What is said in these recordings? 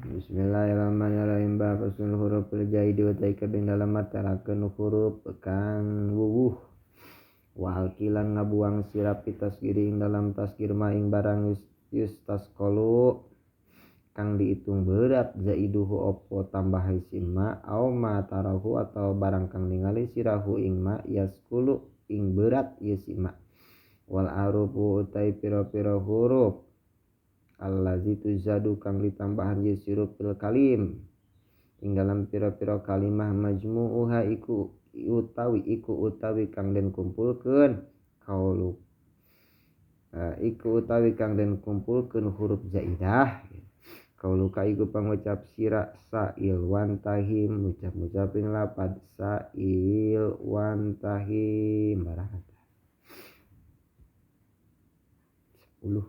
Bismillahirrahmanirrahim. Bapasul huruf jaidi wa taikabing dalam matarakeun huruf kang wuwuh. Wa alkilan ngabuang sira pitasgiri ing dalam tasgir maing barang yus taskolu kang dihitung berat zaiduhu opo tambah isim ma au ma tarahu atau barang kang ningali sirahu ing ma yaskulu ing berat isim ma. Wal arufu utai pira-pira huruf allazi tuzadu kang ditambahan yusiruf fil kalim ing dalam pira-pira kalimah majmu'uha iku utawi kang den kumpulkeun kaulu utawi kang den kumpulkeun huruf zaidah kauluka iku pangucap sira sa'il wantahim ngucap-ngucapin lapad sa'il wantahim barahat 10.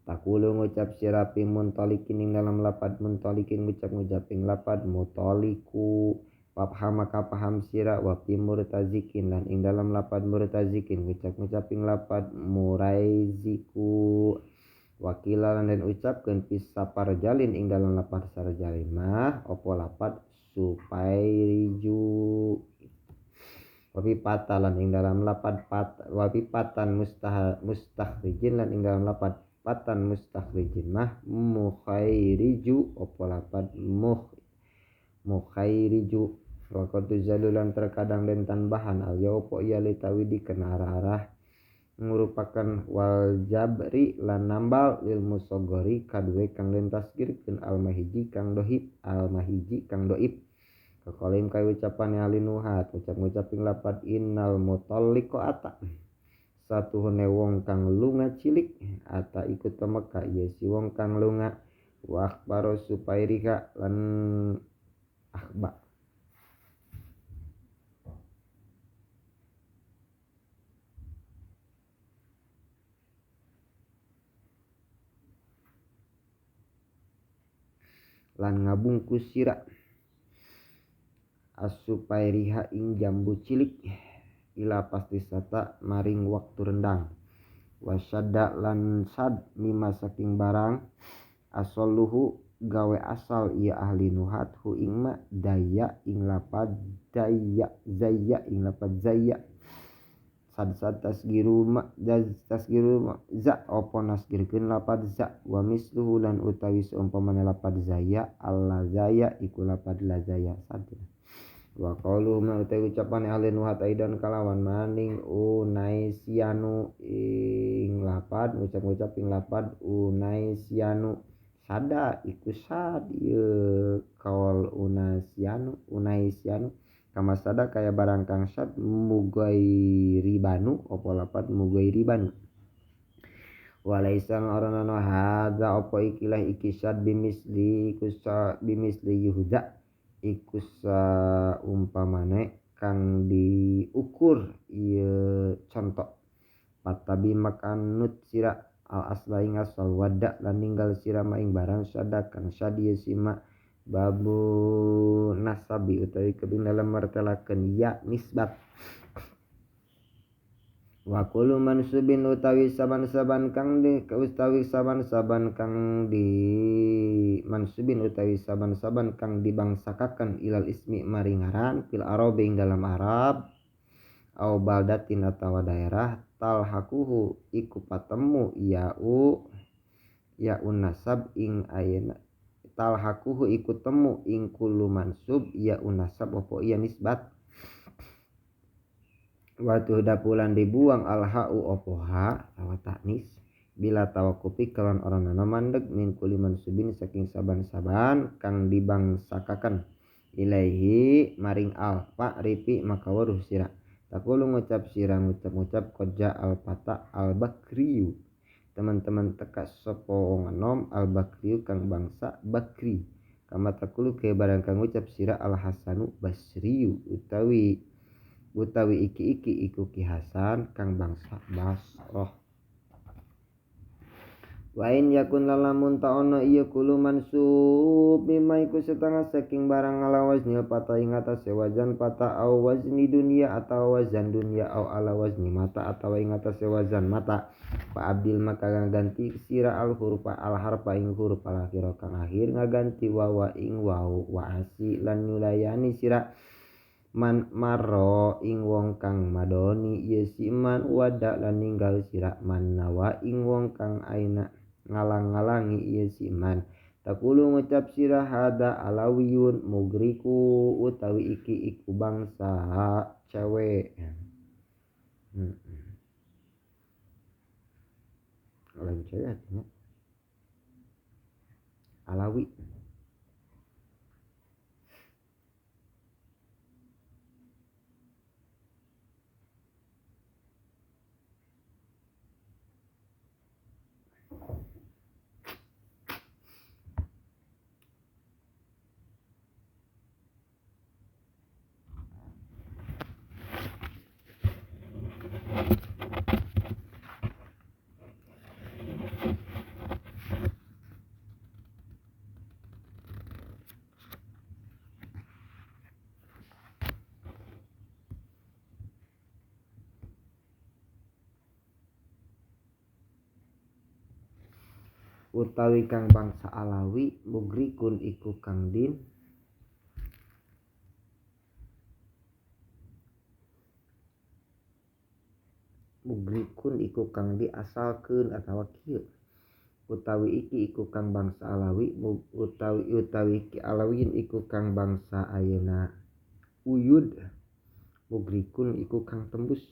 Takulu ngucap sirapi muntolikin ing dalam lapad muntolikin ngucap-ngucaping lapad mutoliku wafhama kapaham sira wapi murtazikin dan ing dalam lapad murtazikin ngucap-ngucaping lapad muraiziku wakilan dan ucapkeun pisa parjalin ing dalam lapad sarjalin mah opo lapad supairiju wapi patalan ing dalam lapad wapi patan mustahrijin lan ing dalam lapad patan mustakhrijin mah mukhairiju opo lapad mukhairiju wa qad zalulan terkadang den tambahan al ya opo ya litawi dikeun arah-arah ngurupakan wal jabri lan nambal lil musogori kadue kang den tasgirkeun al mahiji kang dohib kakolim kai ucapan alinuhat ucap-ucaping lapad innal mutalliqo ata satuhune wong kang lunga cilik ata ikut temeka ieu si wong kang lunga wa akhbaro supairika lan akhba lan ngabungkus sira asupairiha ing jambu cilik ila pasti sata maring waktu rendang wasyadda lan sad mima saking barang asalluhu gawe asal ia ahli nuhat hu ing ma daya ing lapad daya zaya ing lapad zaya sad tasgiru za opo nasgirkeun lapad za wa misluhu lan utawi seumpamana lapad zaya alla zaya iku lapad la zaya sad wa qalu ma utawi ucapan ahli nuhat aidan kalawan maning unaisianu ing lapad ngucap ing lapad unaisianu sada iku sad ieu kaul unaisianu kama sada kaya barang kang sad mugairibanu opo lapad mugairibanu walaisan oranono hadza opo ikilah ikisad bimisli yuhda iku saumpamane kang diukur ieu contoh patabi makanut sira al asla ing asal wada lan ninggal sira maing barang sada kang sadieu sima babu nasabi utawi kebin dalam martelakeun ya nisbat wa kullu mansubin utawi saban-saban kang di mansubin utawi saban-saban kang dibangsakaken ilal ismi maringaran fil arabi ing dalam Arab au baldatin atawa daerah talhaquhu iku patemu ya nasab ing ayeuna talhaquhu iku temu ing kullu mansub ya nasab opo iya nisbat watu dapulan dibuang alha'u opo ha lawa taknis bila tawakupi kawan orang nana mandeg min kuli mansubin saking saban-saban kang dibangsakaken ilaihi maring al pak ripi maka waruh sira takulu ngucap sira ngucap koja al pata al bakriyu teman-teman teka sopo nganom al bakriyu kang bangsa bakri kama takulu ke barang kang ngucap sira al hasanu basriyu utawi iki iku Ki Hasan kang bangsa Basrah Wa in yakun lalamun ta'ono iya kulu mansub mimma iku setengah saking barang ala waznil pata ing atase wazan pata au wazni dunia atau wazan dunia au ala wazni mata atau ing atase wazan mata fa abdil maka ngaganti sira al hurfa al harfa ing huruf al akhir kang akhir ngaganti wawa ing wau wa asi lan nyulayani sira man maro ing wong kang madoni ieu si man wada lan ninggal sira man nawa ing wong kang aina ngalang-ngalangi ieu si man takulu ngucap sira hada alawiyun mugriku utawi iki iku bangsa cewek. Lain cewek artinya alawi. Utawi kang bangsa alawi mugrikun iku kang din mugrikun iku kang diasalkeun atawa kieu utawi iki iku kang bangsa alawi utawi iki alawin iku kang bangsa ayeuna uyud mugrikun iku kang tembus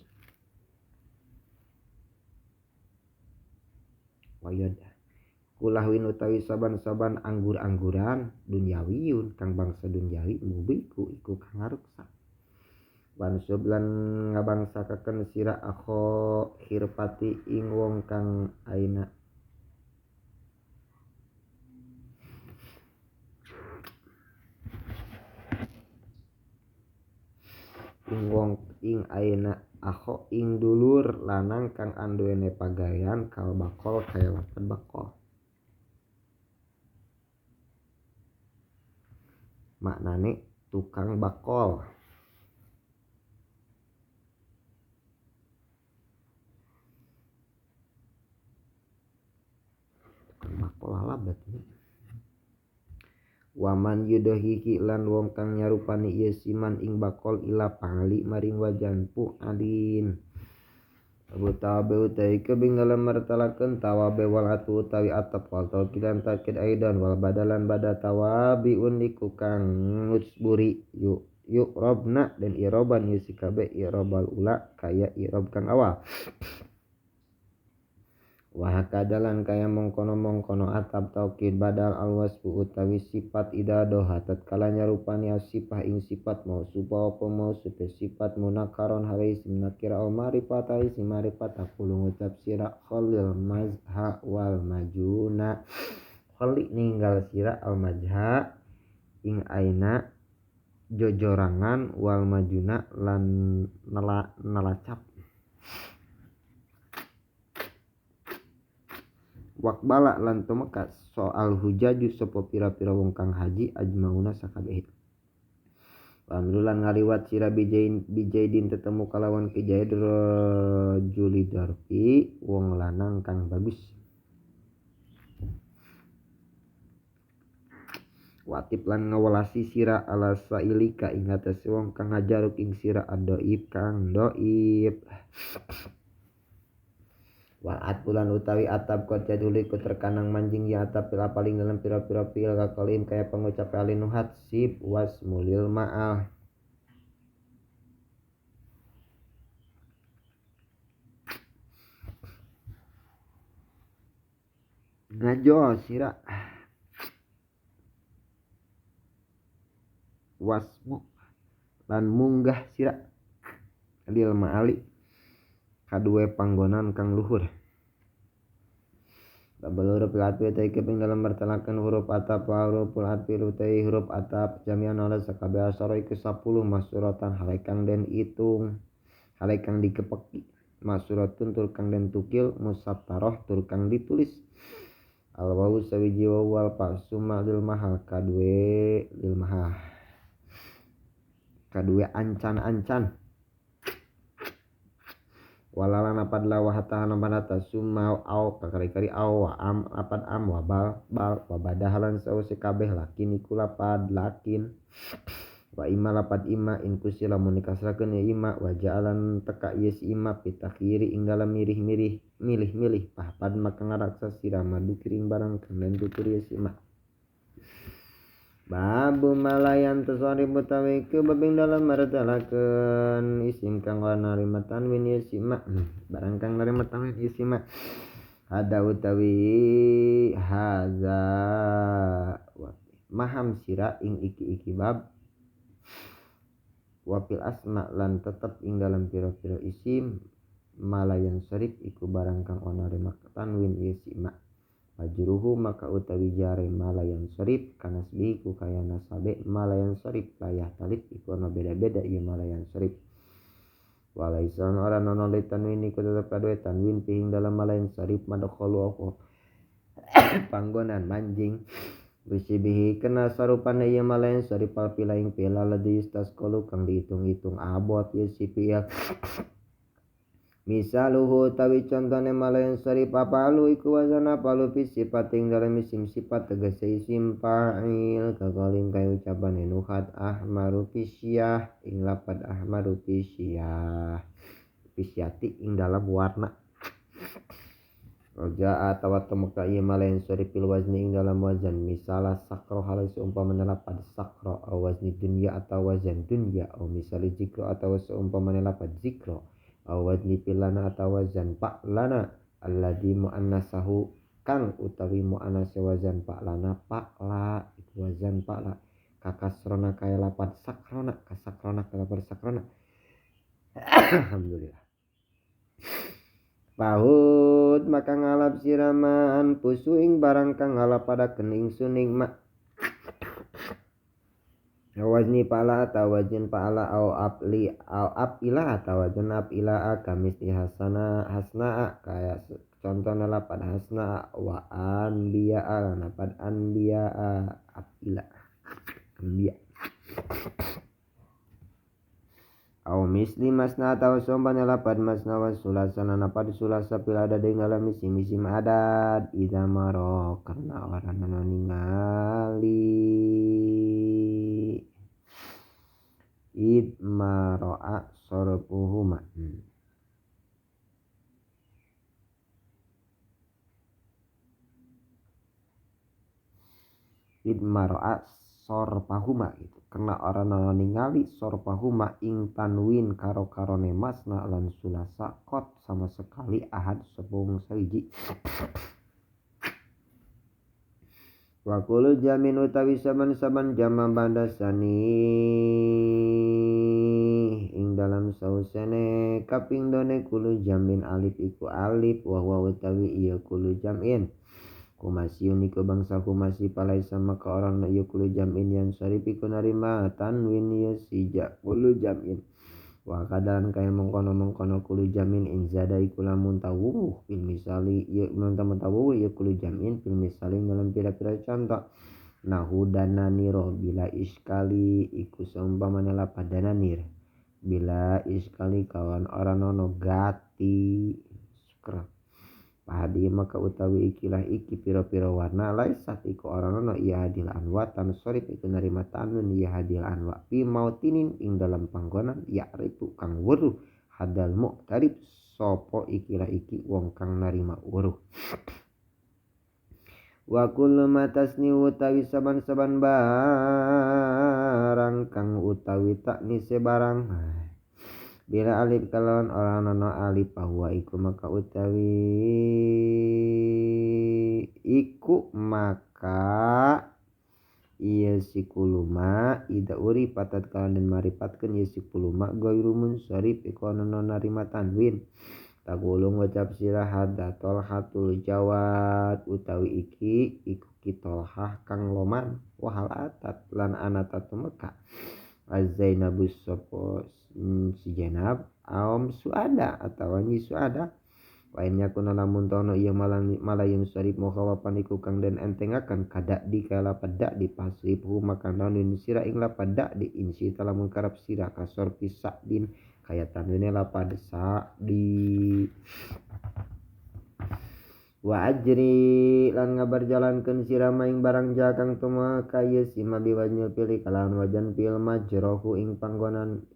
wayad kulahwin utawi saban-saban anggur-angguran dunyawiyun kang bangsa dunyawi mubiku iku kang ngaruksa wansub lan ngabangsakaken sira akho hirpati ing wong kang aina ing ayeuna akho ing dulur lanang kang anduwene pagayan kal bakol kaya lapan bakol maknane tukang bakol. Tukang bakol halabat ini. Waman yudohiki lan wong kang nyarupani ieu siman ing bakol ila pangali maring wajan pu alin. Abu tawabe utawi kebing dalam martalakeun tawabe wal atu utawi atap wal taukidan takid aidan wal badalan bada tawabi uniku kang nutsburi yuk robna dan iroban yusikabe irobal ula kaya irob kang awal wahakadalan kaya mongkono atap taukid badal alwasfu utawi sifat idadoha tatkala nyarupani asifah ing sifat mausufa apa mausuf sifat munakaron haris nakira au marifat haris marifat aqulu ngucap sira khalil mazha wal majuna khali ninggal sira al majha ing aina jojorangan wal majuna lan nelacap wakbala lan tumeka soal hujaju sapa pira-pira wong kang haji ajmauna sakabeh Pamrulan ngaliwat sira bijaidin tetemu kalawan kejaid rajuli darfi wong lanang kang bagus watip lan ngawelasi sira ala sailika ing atase wong kang ngajaruk ing sira adoib kang doib wal atbulan utawi atap kota dulu ikut terkanang manjing ya atap pila paling dalam pira-pira pil kakolim kaya pengucap alinuhat sip was mulil ma'al ngajo sira wasmu lan munggah sira lil ma'ali kadue panggonan kang luhur Babal huruf atfi utai keping dalam bertalakan huruf atap wa huruful atfi utai huruf atap jami'an oleh sakabe asaro iku 10 masuratan halekang den itung halekang dikepeki masuratun tur kang den tukil musattaroh tur kang ditulis al wawu sawiji wawu wal pa summa lil mahal kadue lil mahal kadue ancan walala napad la wahata hata summa au kakari-kari au wa am lapad am wa bal wa badahalan sause kabeh lakin iku lapad lakin wa ima lapad ima in kusila mun dikasrakeun ya ima wa ja'alan teka ieu si ima pitakhiri ing dalam milih pahpad maka ngaraksa sirama dukiring barang kang den tutur ieu si ima. Babu malayan tasarif utawi ke babing dalam martalakeun isim kang narima tanwin ieu si ma barang kang narima tanwin ieu si ma ada utawi haza maham sira ing iki bab wapil asma lan tetep ing dalam pira-pira isim malayan sarif iku barang kang narima tanwin ieu si ma majruhu maka utawi jare malayan sarif kanasbi ku kaya nasabe malayan sarif layah talib iku ana beda-beda ieu malayan sarif walaisan ora nono li tanwin iku tetep kadue tanwin ping dalam malayan sarif madkhulu aku panggonan manjing bisibihi kena sarupana ieu malayan sarif al pilaing pila ladhi istasqalu kang dihitung-hitung abot ieu si fi'il. Misaluhu tawi contone malayan sarif apalu iku wazana apalu fi sifating dalam isim sifat tegese isim fa'il kakaling kaya ucapan nuhat ahmaru fisyah ing lapad ahmaru fisyati ing dalam warna roja atawa temeka ieu malayan sarif fil wazni ing dalam wazan misalah sakro halus umpamana lapad sakro aw wazni dunya atau wazan dunya aw misali zikro atau seumpamana lapad zikro awazni pilana atau wazan pa'lana alladhi mu'annasahu kang utawi mu'annase wazan pa'lana pa'la iku wazan pa'la kakasrona kaya lapad sakrona kasakrona kaya lapad sakrona. Alhamdulillah. Pahut maka ngalap siraman pusu ing barang kang ngalap pada kening suning mak wazni pa'ala atau wazin pa'ala au apila atau wazin apila kamis di hasna kayak contohnya lapad hasna wa anbiya lapad anbiya apila anbiya au misli masna atau sombanya lapad masna wa sulasana lapad sulasa pila ada dengan misim adat idza maro karena orang ningali idmaro'a sorpuhuma idmaro'a sorpahuma gitu karena orang ningali sorpahuma ing tanwin karo masna lan sulasa kot sama sekali ahad sepung sawiji. Wa kullu jamin utawi saban-saban jama bandasani ing dalam sausene kaping done kulu jamin alif iku alif wa utawi iya kulu jamin kumasiun iku bangsa kumasi palai sama ke orang iya kulu jamin yang sarif iku narima tanwin iya sija kulu jamin wa kadang kaya mengkono kulu jamin in zada iku lamun tawuh fil misali ieu mun tawuh ieu kulu jamin fil misali dalam pira-pira contoh nahu dananiro bila iskali iku seumpamana lapad dananir bila iskali kawan orang nono gati sukra pahadi maka utawi ikilah iki pira-pira warna laisat iku orang nono iya hadil anwa tan sorif iku narima tanun iya hadil anwa fi mautinin ing dalam panggonan ya'rifu kang weruh hadal mu'tarif sopo ikilah iki wong kang narima weruh. Wa kullu matasni utawi saban-saban barang kang utawi taknise barang bila alif kalawan orang nono alif bahwa iku maka utawi iku maka iya si kuluma ida uri patat kalan dan maripatkan iya si kuluma goirumun syarif iku nono narima tanwin tagulung wajab sirah hadatol hatul jawad utawi iki iku kitolhah kang loman wahal atat lan anatat meka az-zainabus sopo si Zainab aom suada atau nyi suada wa in yakuna lamun tono ieu malayun sarif mukhawapan iku kang den entengaken kada di ka lapad da di pasrifhu maka naun sira ing lapad da di insi talamun karep sira kasor pisak din kaya tanwine lapad sa di wa ajri lan ngabarjalankeun sira maing barang jakang tuma kaya sima biwajil pilih kalawan wajan pil majrohu ing panggonan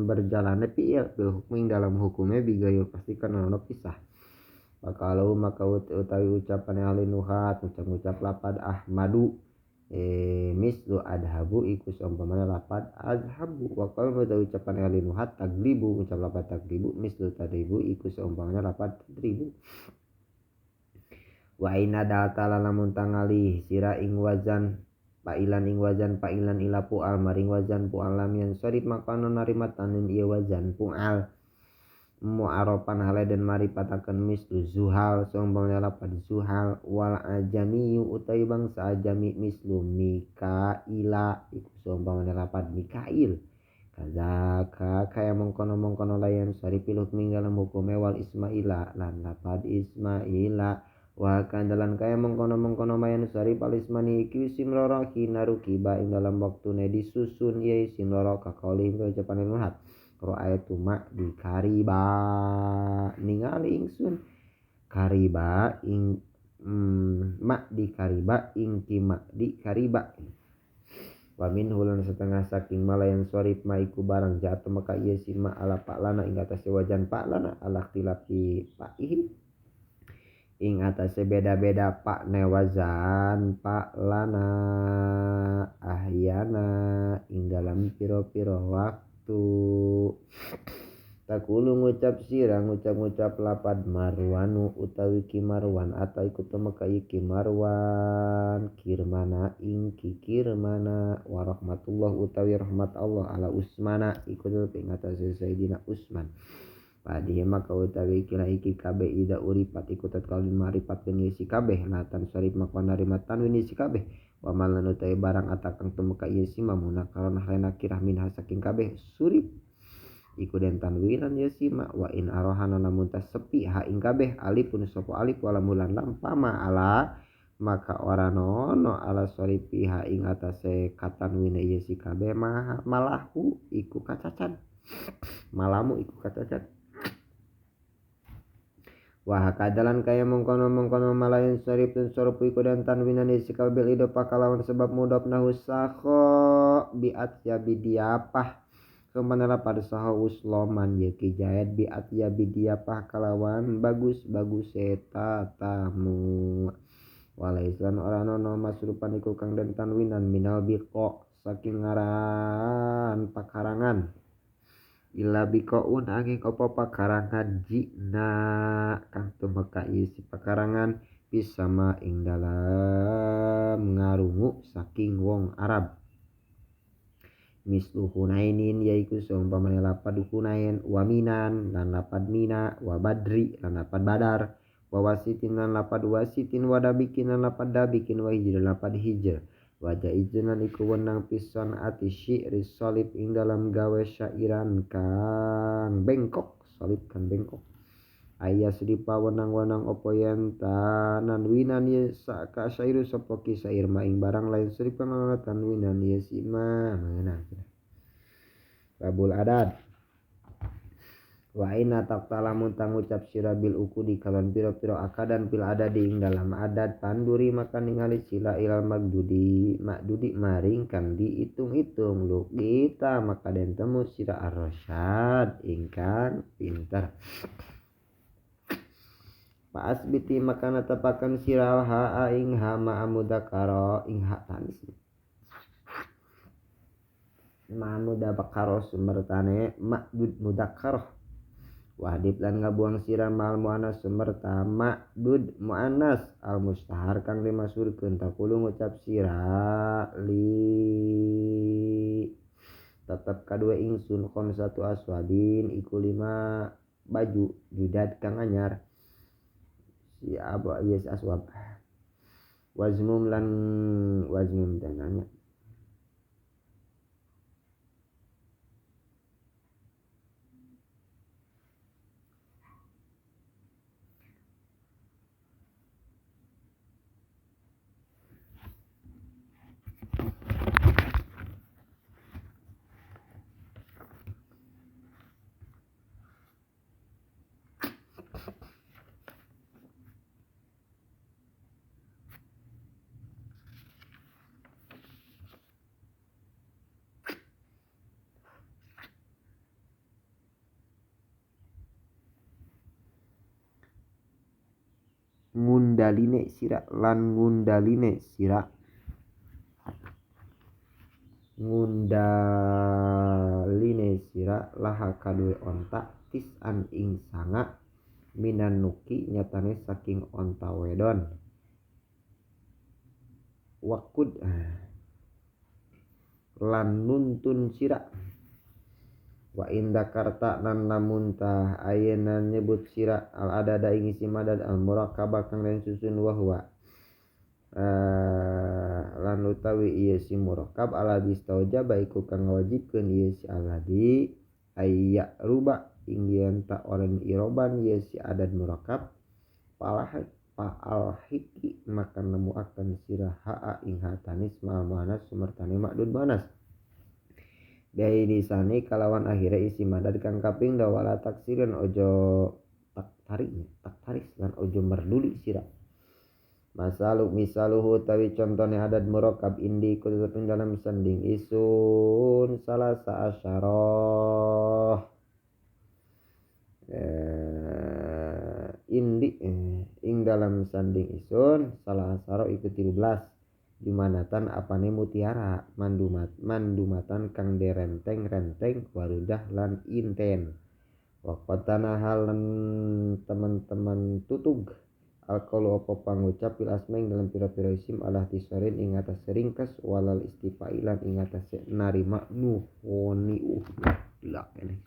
berjalan fi'il bil hukmi dalam hukumnya bigayu pastikan ono pisah kalau maka utawi ucapan ahli nuhat ngucap lapad ahmadu mislu adhabu iku seumpamana lapad azhabu wa kalau utawi ucapan ahli nuhat taglibu ucap lapad taglibu mislu tadribu iku seumpamana lapad tadribu wa ina data lamun tangali sira ing wazan Pa'ilan ing wazan pa'ilan ila pu'al maring wazan pu'al lam yang sorip makana narimat tanin iya wazan pu'al mu'aropan halai dan maripatakan mislu zuhal seumpamanya lapad zuhal wal ajamiyu utai bangsa ajami mislu mikaila iku seumpamanya lapad mikail kazaka kaya mengkono layan sorip iluk dalam hukum wal ismaila lan lapad ismaila wa kandalan kaya mengkono mayan sari palismani iki simloro kinaruki ba ing dalam waktune disusun ya simloro kakoli ucapan nuhat ro ayatu ma di kariba ningali ingsun kariba ing ma di kariba ing ma di kariba wa min hulan setengah saking malayan sorip ma iku barang jatuh maka iya sima ala pak lana ing atas wajan pak lana ala tilapi pak ihi ing atase beda-beda pak newazan pak lana ahyana ing dalam piro-piro waktu takulu ngucap sira ngucap lapad marwanu utawi ki marwan atau ikut maka iki marwan kirmana ing kirmana warahmatullah utawi rahmat Allah ala usmana ikut ing atase sayidina Usman Padi maka utawi kila iki kabeh ida uripat ikutat kalin maripat keun si kabeh latan sarip makna narimat tanwin si kabeh wa malan utawi barang atakang tumeka ieu si mamuna karon halena kirah minha saking kabeh surip iku den tanwinan ya sima wa in arohana lamun tas sepi ha ing kabeh alifun sapa alif wala mulan lampama ala maka ora nono ala sarip ha ing atase katanwin ieu si kabeh malahu iku kacacan malamu iku kacacan wah kadalan kaya mengkono malayan saripun sorupu iku dan tanwinan isi kabel ido pakalawan sebab mudop nahu sakho biat ya bidiapah kemana pada saho usloman ya kijayat biat ya bidiapah kalawan bagus eta tamu walaisan orang nono masrupan iku kang dan tanwinan minal biqo saking ngaran pakarangan ila bikoun angin opo pakarangan jina kang tumeka isi pakarangan bisa ma ing dalam ngarungu saking wong Arab mislu hunainin yaiku seumpamanya lapad hunain wa minan lan lapad mina wa badri lan lapad badar wa wasitin lan lapad wasitin wa dabikin lan lapad dabikin wa hijr lan lapad hijr wajah izinan iku wenang pisan ati syi'ri solib ing dalam gawe syairan kang bengkok solib kan bengkok ayah sedipa wenang opo yen tanwinan ye saka syairu sapa ki syair maing barang lain sedipa tanwinan ye sima mengenang babul adad wa ina taqtalamun tangucap sira bil ukudi kalon piro-piro akadan pil ada ing dalam adat panduri maka ningali sila ilal magdudi maring kang diitung-itung lu kita maka den temu sira ar-rasyad ingkang pinter pa asbiti maka natapakan sira ha ing ha ma mudakaro ing ha tanis ma mudakaro sumertane ma'dud mudakaro Wadib lan ngabuang sira mal muannas sumerta ma'dud muannas al mustahar kang dimasurkeun takulu ngucap sira li tetep kadua ingsun satu aswadin iku 5 baju judad kang anyar si abu yes aswab wazmum tenanya ngundaline sira lan ngundaline sira laha kadue onta tis'an ing sanga minan nuki nyatane saking onta wedon wakud lan nuntun sira wa inda karta nan lamun tah ayeuna nyebut sira al adada ing isi madad al murakkaba kang den susun wa huwa lan utawi ieu si murakkab aladi staujaba iku kang ngawajibkeun ieu si aladi ayya ruba ing yen ta oren iroban ieu si adad murakkab alhiki maka nemuaken sira haa ing hatanis mal muannas sumertane ma'dud muannas Dai disani kalawan akhirnya isi madad kang kaping wala taksiran ojo tak taris lan ojo merduli sira misaluhu tawi contone adad murakkab indi kututupin dalam sanding isun salasa asyarah ing dalam sanding isun salah asaro iku 13 jumanatan apane mutiara mandumatan kang derenteng-renteng warudah lan inten waqatana halan teman-teman tutug alqalu apa pangucap fil asmaing dalam pira-pira isim alah tisorin ing atas ringkes walal istifailan ing atas narima nuhoni lah ini